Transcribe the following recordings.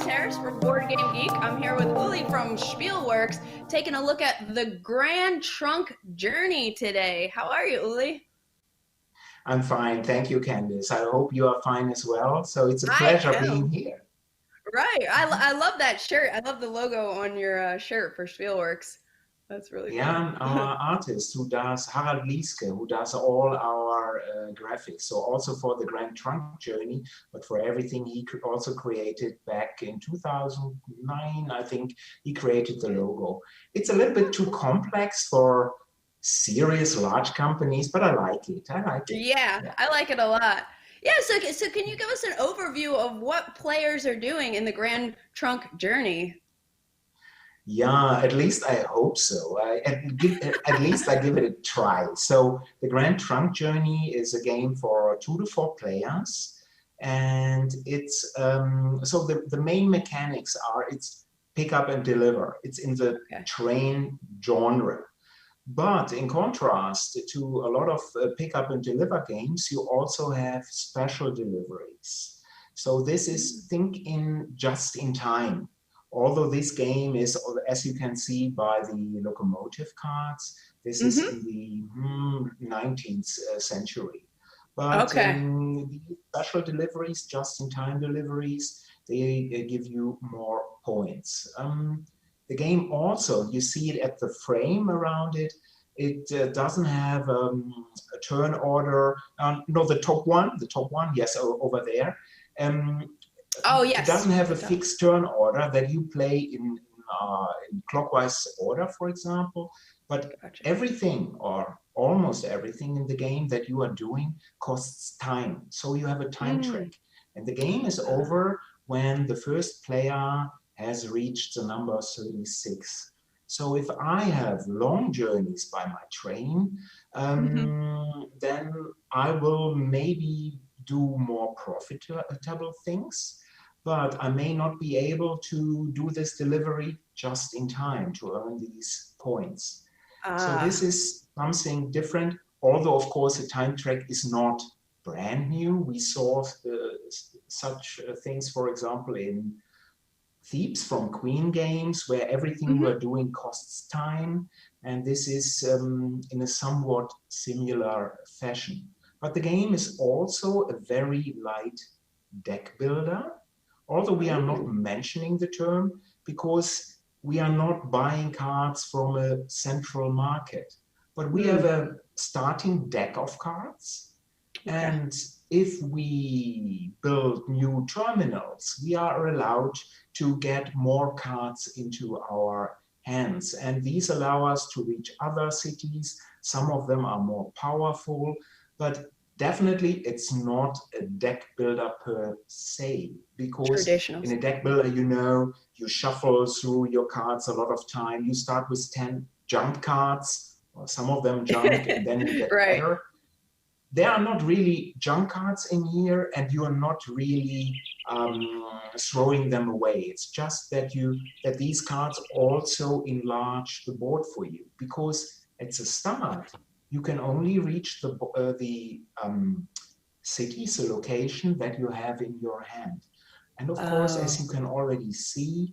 Harris from BoardGameGeek. I'm here with Uli from Spielworks, taking a look at the Grand Trunk Journey today. How are you, Uli? I'm fine. Thank you, Candice. I hope you are fine as well. So it's a I pleasure being am. here. Right. Mhm. I love that shirt. I love the logo on your shirt for Spielworks. That's really Yeah, fun. and our artist who does, Harald Lieske, who does all our graphics. So also for the Grand Trunk Journey, but for everything he also created back in 2009, I think he created the logo. It's a little bit too complex for serious large companies, but I like it. I like it. Yeah, Yeah. I like it a lot. Yeah, so can you give us an overview of what players are doing in the Grand Trunk Journey? Yeah, at least I hope so. At least I give it a try. So the Grand Trunk Journey is a game for 2 to 4 players, and it's so the main mechanics are it's pick up and deliver. It's in the Okay. train genre. But in contrast to a lot of pick up and deliver games, you also have special deliveries. So this is think in just in time. Although this game is, as you can see by the locomotive cards, this is Mm-hmm. in the 19th century. But Okay. the special deliveries, just in time deliveries, they give you more points. The game also, you see it at the frame around it. It doesn't have a turn order. No, the top one, yes, over there. Um, Oh, it yes. doesn't have a The top. fixed turn order that you play in clockwise order, for example. But Gotcha. everything or almost everything in the game that you are doing costs time. So you have a time Mm. track. And the game is Uh, over when the first player has reached the number 36. So if I have long journeys by my train, mhm. then I will maybe do more profitable things, but I may not be able to do this delivery just in time to earn these points. So this Ah. is something different, although of course the time track is not brand new. We saw such things, for example, in Thieves from Queen games, where everything Mhm. we're doing costs time, and this is in a somewhat similar fashion. But the game is also a very light deck builder, although we are not Ooh. mentioning the term because we are not buying cards from a central market, but we have Mm. a starting deck of cards. Okay. And if we build new terminals, we are allowed to get more cards into our hands. And these allow us to reach other cities. Some of them are more powerful, but definitely it's not a deck builder per se, because Traditional. in a deck builder, you shuffle through your cards a lot of time. You start with 10 junk cards, or some of them junk, and then you get Right. better. There are not really junk cards in here, and you are not really throwing them away. It's just that these cards also enlarge the board for you, because at the start you can only reach the cities, the location that you have in your hand. And of course, as Oh. you can already see,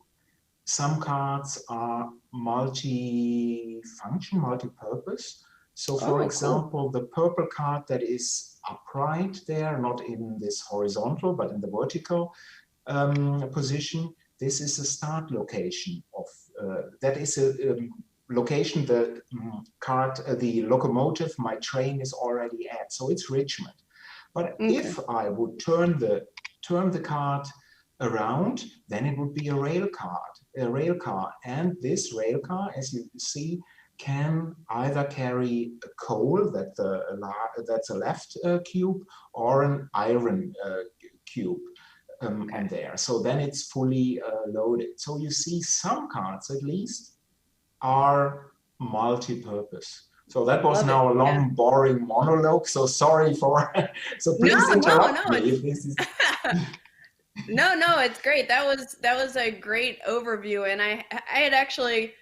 some cards are multi-function, multi-purpose. So for Oh, cool. example, the purple card that is upright there, not in this horizontal, but in the vertical position, this is a start location of, that is a location the card, the locomotive, my train is already at. So it's Richmond. But Okay. if I would turn the card around, then it would be a rail car. And this rail car, as you see, can either carry a coal that's a left cube, or an iron cube Okay. on there. So then it's fully loaded. So you see some cards at least are multi-purpose. So that was Love it. now a Yeah. long, boring monologue. So sorry for, so No, please no, interrupt me it's if this is. no, it's great. That was a great overview, and I had actually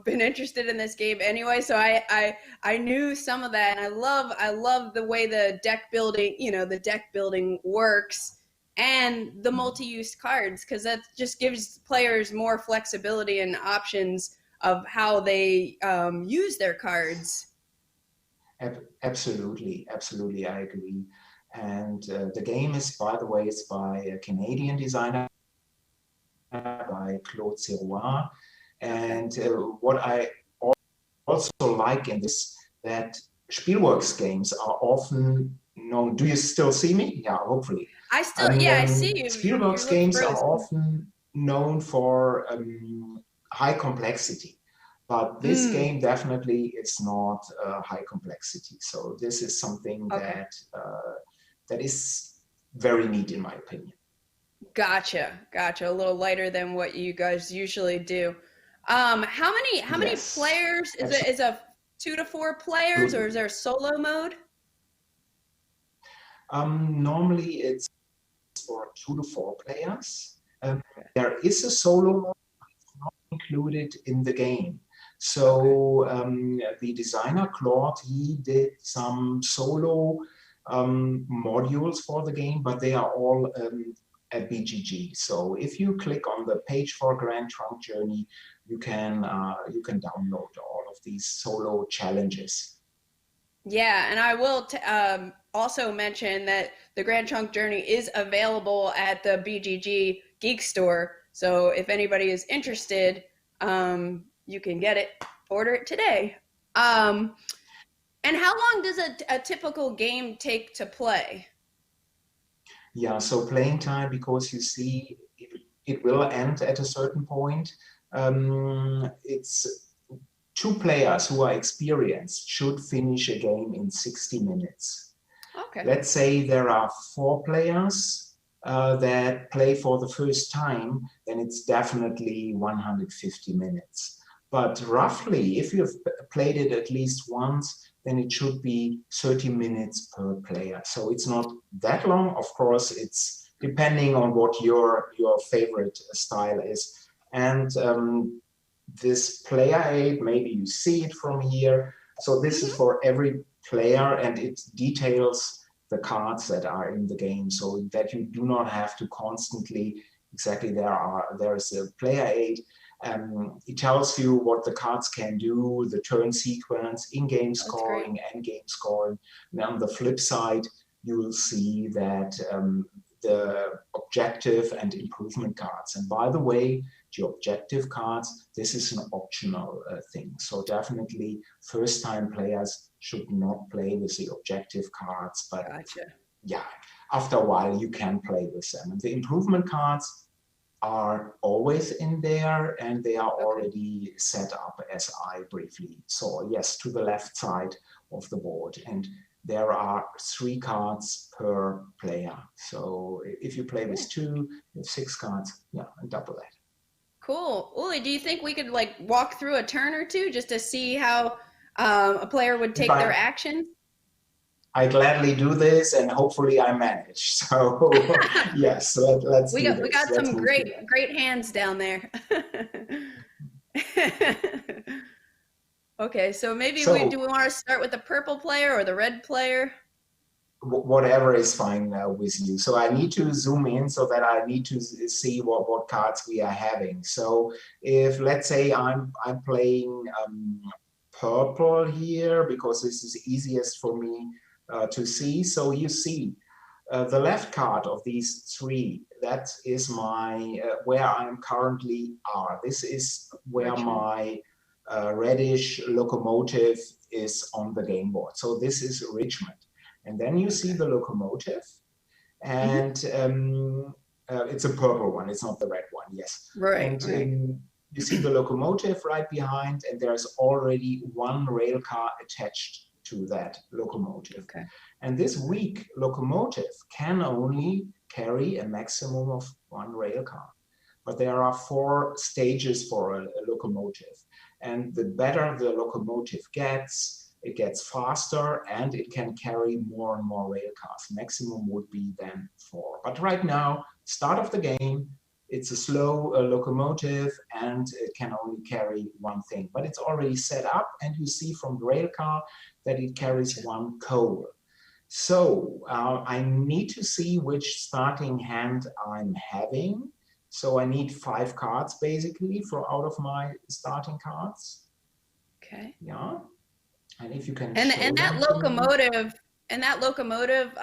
been interested in this game anyway, so I knew some of that, and I love the way the deck building works. and the multi-use cards, because that just gives players more flexibility and options of how they use their cards. Absolutely, absolutely, I agree. And the game is, by the way, it's by a Canadian designer, by Claude Sirois. Okay. And what I also like in this, that Spielworks games are often known. Do you still see me? Yeah, hopefully. I still, yeah, I see you. You Spielworks look games are frozen. often known for high complexity, but this Mm, game definitely is not high complexity. So this is something okay. that is very neat in my opinion. Gotcha. Gotcha. A little lighter than what you guys usually do. How many Yes, players is a 2 to 4 players, or is absolutely. there solo mode? Normally it's for 2 to 4 players. Okay. There is a solo mode included in the game. Okay. So the designer Claude, he did some solo modules for the game, but they are all at BGG. So if you click on the page for Grand Trunk Journey, you can download all of these solo challenges. Yeah, and I will also mention that the Grand Trunk Journey is available at the BGG Geek Store. So if anybody is interested, you can get it, order it today. Um, and how long does a typical game take to play? Yeah, so playing time, because you see it will end at a certain point. It's 2 players who are experienced should finish a game in 60 minutes. Okay. Let's say there are 4 players that play for the first time, then it's definitely 150 minutes. But roughly, if you've played it at least once, then it should be 30 minutes per player. So it's not that long. Of course, it's depending on what your favorite style is. And this player aid, maybe you see it from here. So this is Hmm. for every player, and it details the cards that are in the game, so that you do not have to constantly, exactly, there is a player aid. It tells you what the cards can do, the turn sequence, in-game That's great. scoring, end-game scoring. And on the flip side, you will see that the objective and improvement cards. And by the way, the objective cards, this is an optional thing. So definitely first-time players should not play with the objective cards, but Gotcha. yeah, after a while you can play with them. And the improvement cards are always in there, and they are Okay. already set up as I briefly saw. Yes, to the left side of the board. And there are 3 cards per player. So if you play with Cool. 2, you have 6 cards, yeah, and double that. Cool. Uli, do you think we could like walk through a turn or two just to see how a player would If take their action? I gladly do this, and hopefully I manage. So yes, let's do We this. got Let's some move to great hands down there. Okay, so maybe we so do we want to start with the purple player or the red player? whatever is fine with you. So I need to zoom in so that I need to see what cards we are having. So if, let's say, I'm playing purple here, because this is easiest for me to see. So you see the left card of these 3, that is my where I'm currently are. This is where Richmond. my reddish locomotive is on the game board. So this is Richmond. And then you see Okay. the locomotive, Hmm. and it's a purple one. It's not the red one. Yes. Right, And right. you see the locomotive right behind, and there's already 1 rail car attached to that locomotive. Okay. And this weak locomotive can only carry a maximum of 1 rail car. But there are 4 stages for a locomotive. And the better the locomotive gets, it gets faster, and it can carry more and more rail cars. Maximum would be then 4. But right now, start of the game, it's a slow locomotive, and it can only carry 1 thing. But it's already set up, and you see from the rail car that it carries Gotcha. 1 coal. So I need to see which starting hand I'm having. So I need 5 cards basically out of my starting cards. Okay. Yeah. And if you can And show them to me. that locomotive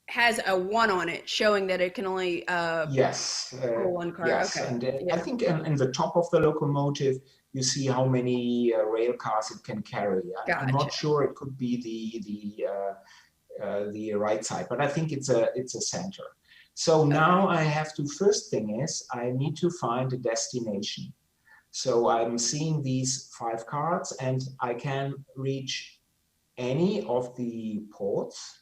has a 1 on it, showing that it can only Yes, pull 1 card. yes. Okay. And I Yeah. think in the top of the locomotive, you see how many rail cars it can carry. I'm Gotcha. not sure it could be the right side, but I think it's a center. So now Okay. I have to, first thing is I need to find a destination. So I'm seeing these 5 cards and I can reach any of the ports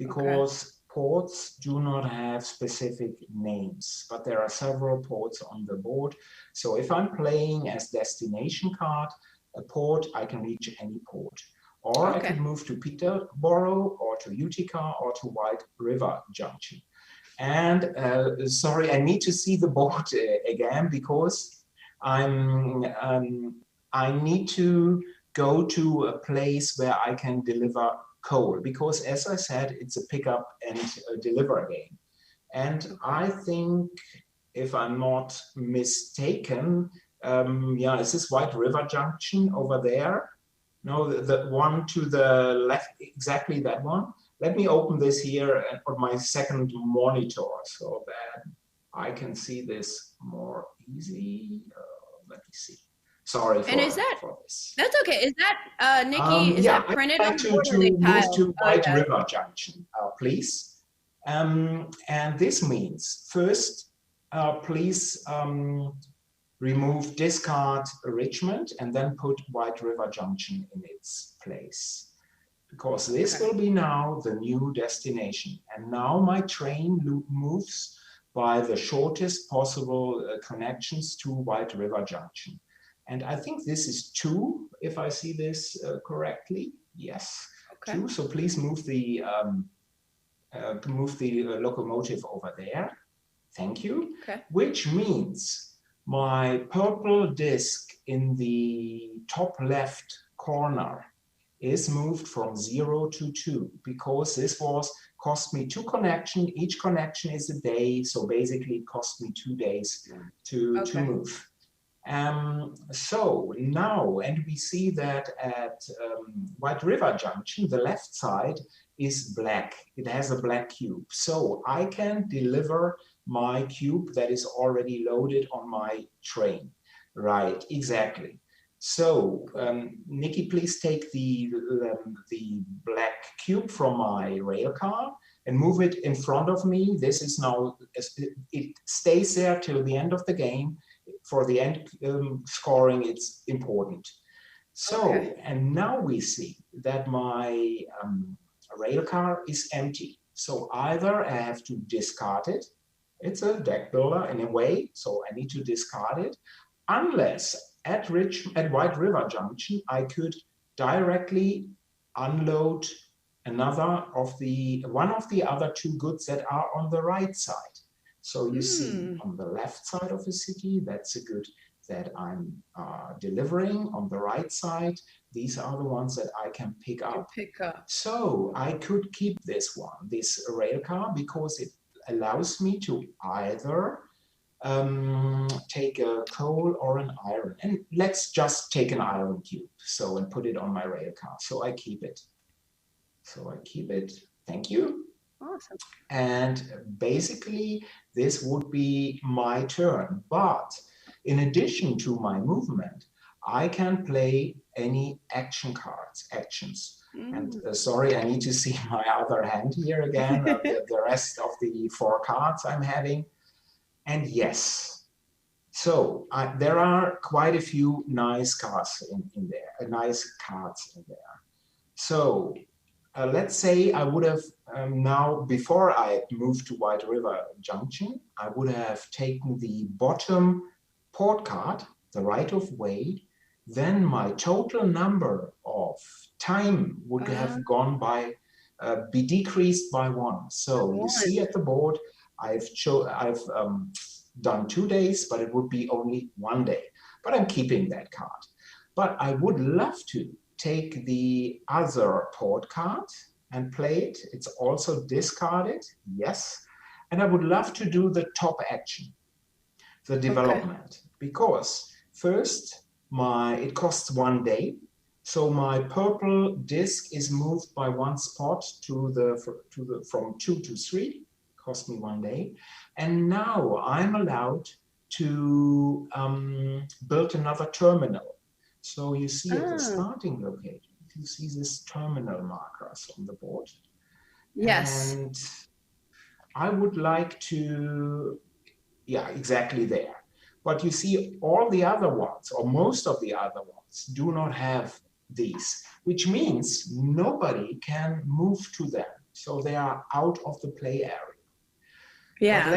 Okay. because ports do not have specific names, but there are several ports on the board. So if I'm playing as destination card, a port, I can reach any port. Or I could Okay. move to Peterborough or to Utica or to White River Junction. And sorry, I need to see the board again because I need to go to a place where I can deliver coal because, as I said, it's a pick up and deliver game. And Okay. I think, if I'm not mistaken, yeah, is this White River Junction over there? No, the one to the left, exactly that one. Let me open this here on my second monitor so that I can see this more easy. Let me see. Sorry And is for this. that's okay. Is that Nikki, is Yeah, that I'd printed on like the to, board or are they move tiled? to Oh White yeah. River Junction, please. And this means, first, please remove discard Richmond and then put White River Junction in its place. Because this Okay. will be now the new destination. And now my train moves by the shortest possible connections to White River Junction. And I think this is 2, if I see this correctly. Yes, Okay. 2. So please move the locomotive over there. Thank you. Okay. Which means my purple disc in the top left corner is moved from 0 to 2 because this cost me 2 connections. Each connection is a day, so basically it cost me 2 days to move. So now, and we see that at White River Junction, the left side is black. It has a black cube. So I can deliver my cube that is already loaded on my train. Right, exactly. So, Nikki, please take the black cube from my rail car and move it in front of me. This is now, it stays there till the end of the game. For the end scoring, it's important. So, Okay. and now we see that my rail car is empty. So either I have to discard it. It's a deck builder in a way, so I need to discard it. Unless at White River Junction, I could directly unload one of the other 2 goods that are on the right side. So you see on the left side of the city, that's a good that I'm delivering. On the right side, these are the ones that I can pick up. So I could keep this rail car, because it allows me to either take a coal or an iron. And let's just take an iron cube, and put it on my rail car. So I keep it. Thank you. Awesome. And basically, this would be my turn. But in addition to my movement, I can play any actions. And sorry, I need to see my other hand here again, the rest of the 4 cards I'm having. And yes, so there are quite a few nice cards in there, So let's say I would have now, before I moved to White River Junction, I would have taken the bottom port card, the right of way. Then my total number of time would have gone by, be decreased by 1. So you see at the board, I've done 2 days, but it would be only 1 day. But I'm keeping that card. But I would love to take the other port card, and play it. It's also discarded, yes. And I would love to do the top action, the development, because first it costs 1 day. So my purple disc is moved by one spot from 2 to 3, cost me 1 day. And now I'm allowed to build another terminal. So you see at the starting location, you see this terminal markers on the board. Yes. And I would like to, yeah, exactly there. But you see all the other ones, or most of the other ones, do not have these, which means nobody can move to them. So they are out of the play area. Yeah. But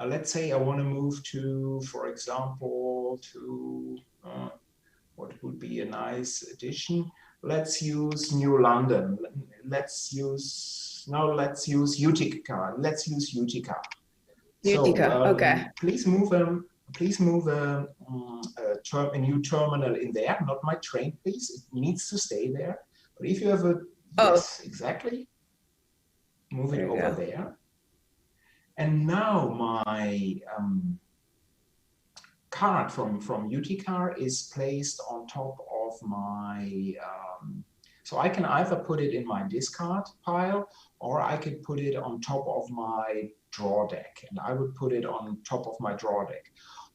let's say I want to move to, for example, to what would be a nice addition. Let's use New London. Let's use Utica. Let's use Utica. Utica. So Okay. please move a new terminal in there. Not my train, please. It needs to stay there. But if you have a yes, exactly. Move it over there. And now my card from Utica is placed on top of my, so I can either put it in my discard pile, or I could put it on top of my draw deck, and I would put it on top of my draw deck.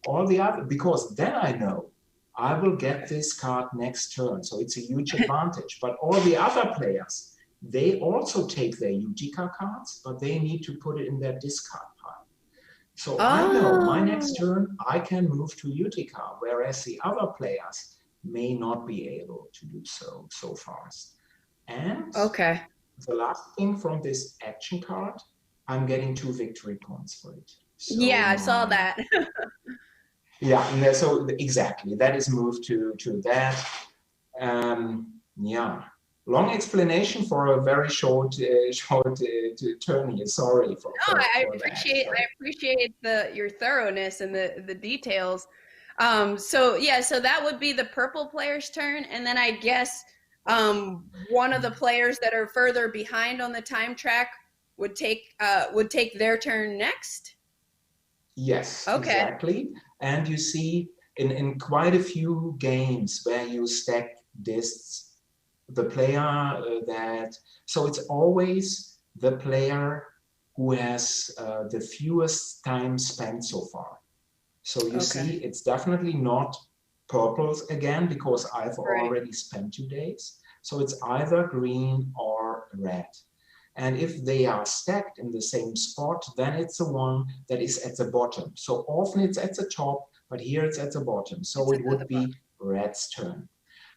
All the other, because then I know I will get this card next turn, so it's a huge advantage. But all the other players, they also take their Utica cards, but they need to put it in their discard pile. So I know my next turn I can move to Utica, whereas the other players may not be able to do so fast. And the last thing from this action card, I'm getting 2 victory points for it. So yeah, I saw that. Yeah, so exactly, that is moved to that. Yeah, long explanation for a very short turn here. Sorry for I appreciate that. I appreciate your thoroughness and the details. So yeah, so that would be the purple player's turn, and then I guess one of the players that are further behind on the time track would take their turn next. Yes, exactly. And you see in quite a few games where you stack discs, the player so it's always the player who has the fewest time spent so far. So you see, it's definitely not purples again, because I've already spent 2 days. So it's either green or red. And if they are stacked in the same spot, then it's the one that is at the bottom. So often it's at the top, but here it's at the bottom. So it would be red's turn.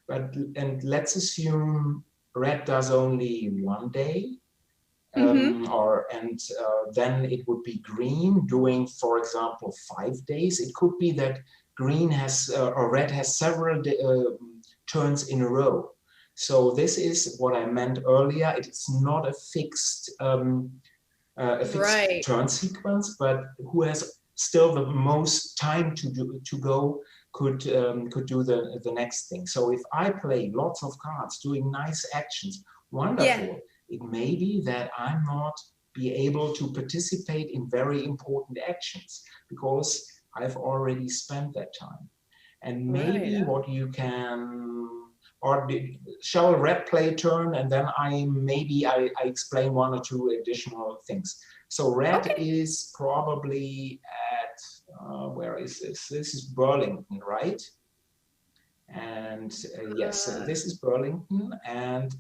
And let's assume red does only 1 day, then it would be green doing, for example, 5 days. It could be that green has or red has several turns in a row. So this is what I meant earlier. It's not a fixed turn sequence, but who has still the most time to go could do the next thing. So if I play lots of cards doing nice actions, wonderful. Yeah. It may be that I'm not be able to participate in very important actions because I've already spent that time. And maybe what you can, or shall red play turn, and then I explain 1 or 2 additional things. So red is probably at, where is this? This is Burlington, right? And yes, so this is Burlington, and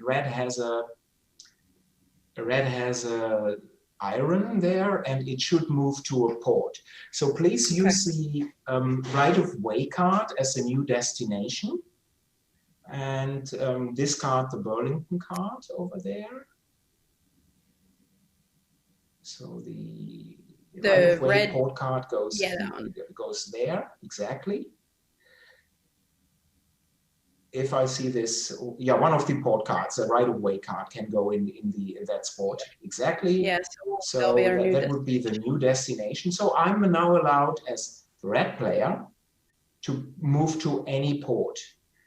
red has a iron there, and it should move to a port. So please use the right-of-way card as a new destination, and discard the Burlington card over there. So the right-of-way port card goes there, exactly. If I see this, yeah, one of the port cards, a right-of-way card, can go in that spot. Exactly. Yes. So that would be the new destination. So I'm now allowed as red player to move to any port.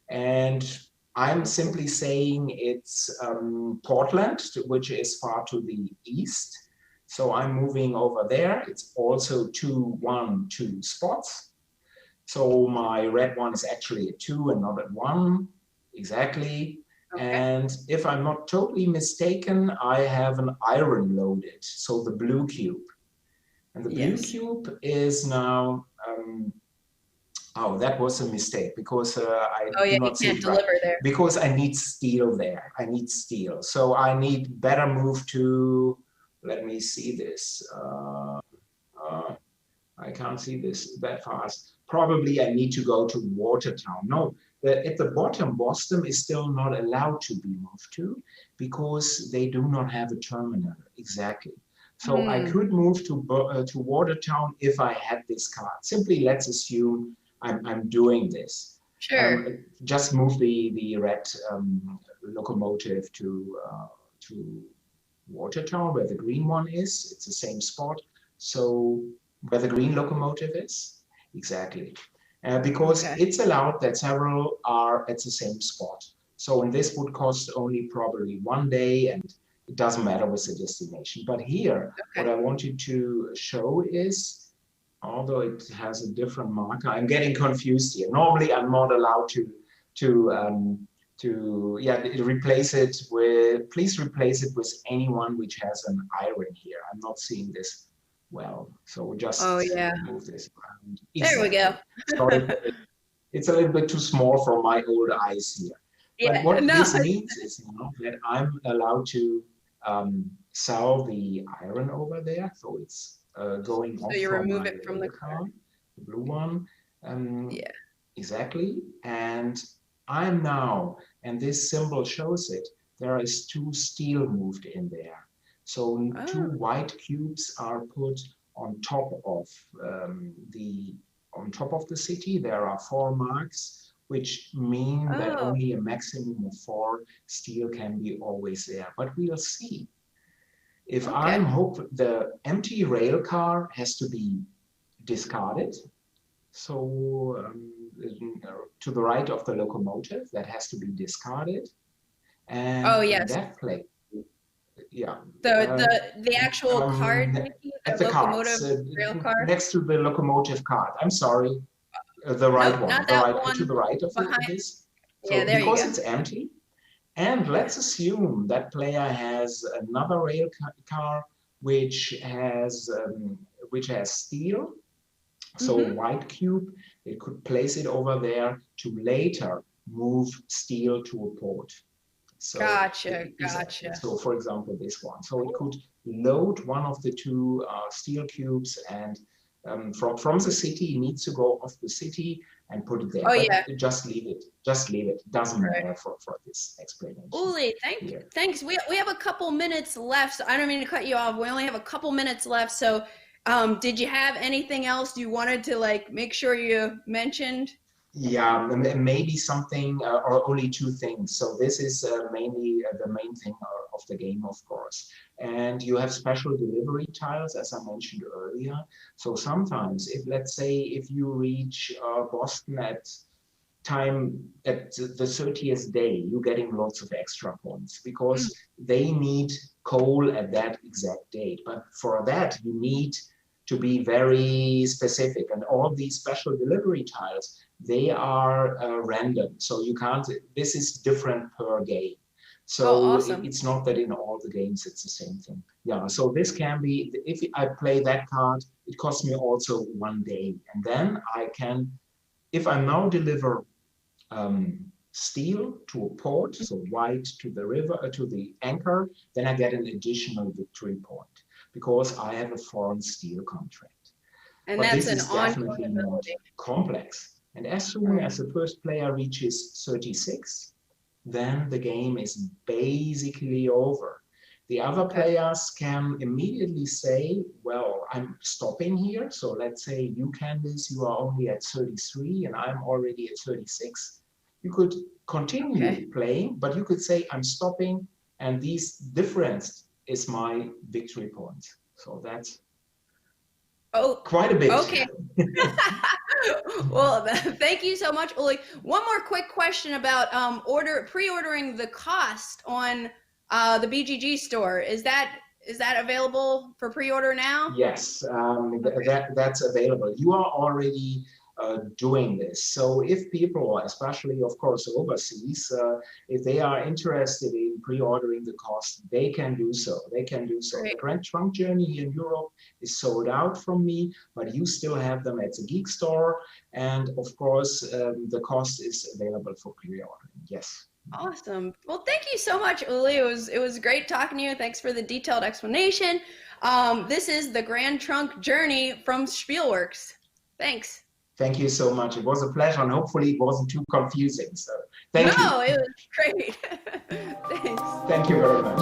And I'm simply saying it's Portland, which is far to the east. So I'm moving over there. It's also 2, 1, 2 spots. So my red one is actually a 2 and not a 1, exactly. Okay. And if I'm not totally mistaken, I have an iron loaded, so the blue cube. And the blue Yes. cube is now, oh, that was a mistake because I Oh yeah, do you not see can't it right. deliver there. Because I need steel there. I need steel. So I need better move to, let me see this. I can't see this that fast. Probably I need to go to Watertown. No, at the bottom, Boston is still not allowed to be moved to because they do not have a terminal. Exactly. So I could move to Watertown if I had this card. Simply let's assume I'm doing this. Sure. Just move the red locomotive to Watertown where the green one is. It's the same spot. So where the green locomotive is? Exactly. Because Okay. it's allowed that several are at the same spot. So, and this would cost only probably 1 day and it doesn't matter with the destination. But here, what Okay. I wanted to show is, although it has a different marker, I'm getting confused here. Normally, I'm not allowed replace it with, please replace it with anyone which has an iron here. I'm not seeing this well. So Oh just yeah. move this around. There we go. Exactly. Sorry, it's a little bit too small for my old eyes here. But Yeah. what No. this means is now that I'm allowed to sell the iron over there. So it's going So off you from remove my it from the rail card. car, the blue one. Yeah. Exactly. And I'm now, and this symbol shows it, there is 2 steel moved in there. So 2 Oh. white cubes are put on top of the city. There are 4 marks, which mean that Oh. only a maximum of 4 steel can be always there. But we'll see. If Okay. the empty rail car has to be discarded. So to the right of the locomotive, that has to be discarded. Oh And in yes. that place, yeah, The actual card, Nikki, at the the cards, locomotive rail car. next to the locomotive card. I'm sorry, the right Nope, one, not that to one the right of behind. this. Yeah, So there you because go. it's empty, and let's assume that player has another rail car which has steel. So white cube, it could place it over there to later move steel to a port. So Gotcha. exactly. Gotcha. So for example, this one. So it could load one of the 2 steel cubes and from the city, it needs to go off the city and put it there. Oh But yeah. just leave it. Just leave it. Doesn't Right. matter for this explanation Uli, here. thanks. We have a couple minutes left. So I don't mean to cut you off. We only have a couple minutes left. So, did you have anything else you wanted to like make sure you mentioned? Yeah, maybe something or only 2 things. So this is mainly the main thing of the game, of course. And you have special delivery tiles, as I mentioned earlier. So sometimes, if let's say if you reach Boston at the 30th day, you're getting lots of extra points because they need coal at that exact date. But for that, you need to be very specific. And all these special delivery tiles, they are random. So you can't, this is different per game. Oh, So awesome. it's not that in all the games it's the same thing. Yeah, so this can be, if I play that card, it costs me also 1 day. And then I can, if I now deliver steel to a port, so white to the river, to the anchor, then I get an additional victory point because I have a foreign steel contract. And But that's this an is ongoing definitely not ability. complex. And as soon as the first player reaches 36, then the game is basically over. The other players can immediately say, well, I'm stopping here. So let's say you, Candice, you are only at 33 and I'm already at 36. You could continue playing, but you could say, I'm stopping and this difference is my victory point. So that's quite a bit. Okay. Well, thank you so much, Uli. One more quick question about pre-ordering the cost on the BGG store. Is that available for pre-order now? Yes, Okay, that's available. You are already doing this. So if people, especially of course overseas, if they are interested in pre-ordering the cost, they can do so. They can do so. The great. Grand Trunk Journey here in Europe is sold out from me, but you still have them at the Geek Store. And of course, the cost is available for pre-ordering. Yes. Awesome. Well, thank you so much, Uli. It was great talking to you. Thanks for the detailed explanation. This is the Grand Trunk Journey from Spielworks. Thanks. Thank you so much. It was a pleasure, and hopefully it wasn't too confusing. So thank you. No, it was great. Thanks. Thank you very much.